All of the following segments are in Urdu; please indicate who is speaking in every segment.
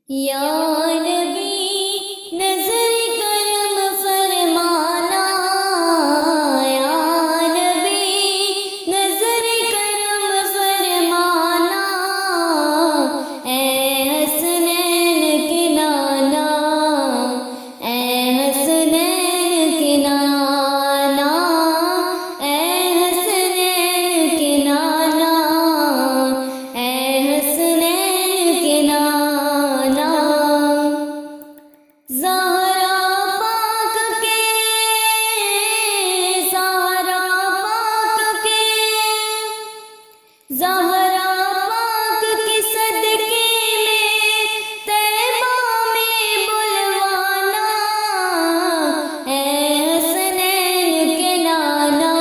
Speaker 1: یا نبی نظر کرم فرمانا، یا نبی نظر کرم فرمانا، اے حسنین کے نانا، اے حسنین کے نانا، اے حسنین کے نانا، اے حسنین کے نانا، زہرا پاک کے، زہرا پاک کے، زہرا پاک کے صدقے میں طیبہ میں بلوانا، اے حسنین کے نانا،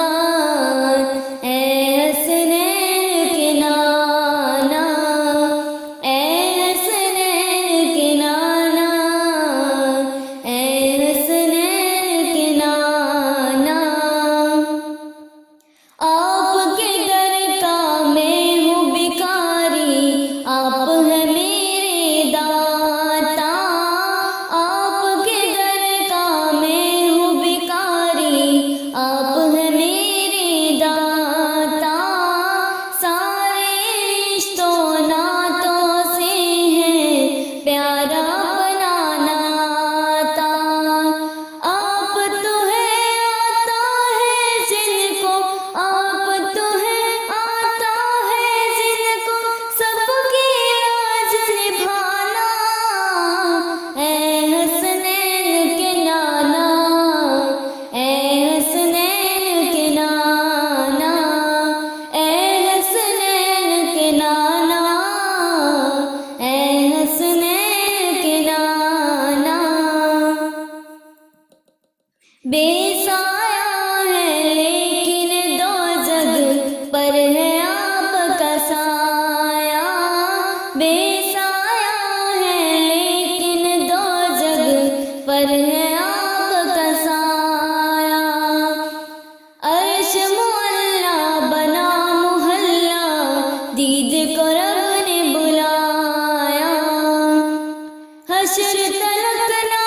Speaker 1: اے حسنین کے نانا، اے حسنین کے نانا، اے حسنین کے نانا، آپ کے در کا میں ہوں بھکاری، آپ ہیں میرے داتا، آپ کے در کا میں ہوں بھکاری، آپ ہیں میرے داتا، سارے رشتوں ناتوں سے ہیں پیارا اپنا ناتا، آپ تو ہے آتا ہے جن کو، آپ تو ہے آتا ہے جن کو سب کی لاج نبھانا، اے حسنین کے نانا، اے حسنین کے نانا، اے حسنین کے نانا، اے حسنین کے نانا، بے سایہ ہے لیکن دو جگ پر ہے آپ کا سایہ، بے سایہ ہے لیکن دو جگ پر ہے آپ کا سایہ، عرش معلا بنا محلہ دید کو رب نے بلایا، حشر تلک نہ،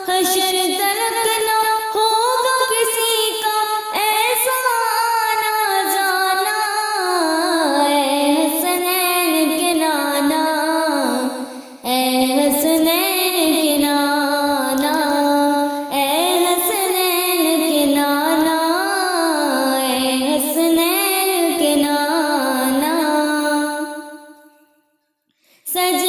Speaker 1: حشر تلک نہ ہوگا کسی کا ایسا آنا جانا، اے حسنین کے نانا، اے حسنین کے نانا، اے حسنین کے نانا، اے حسنین کے نانا، سج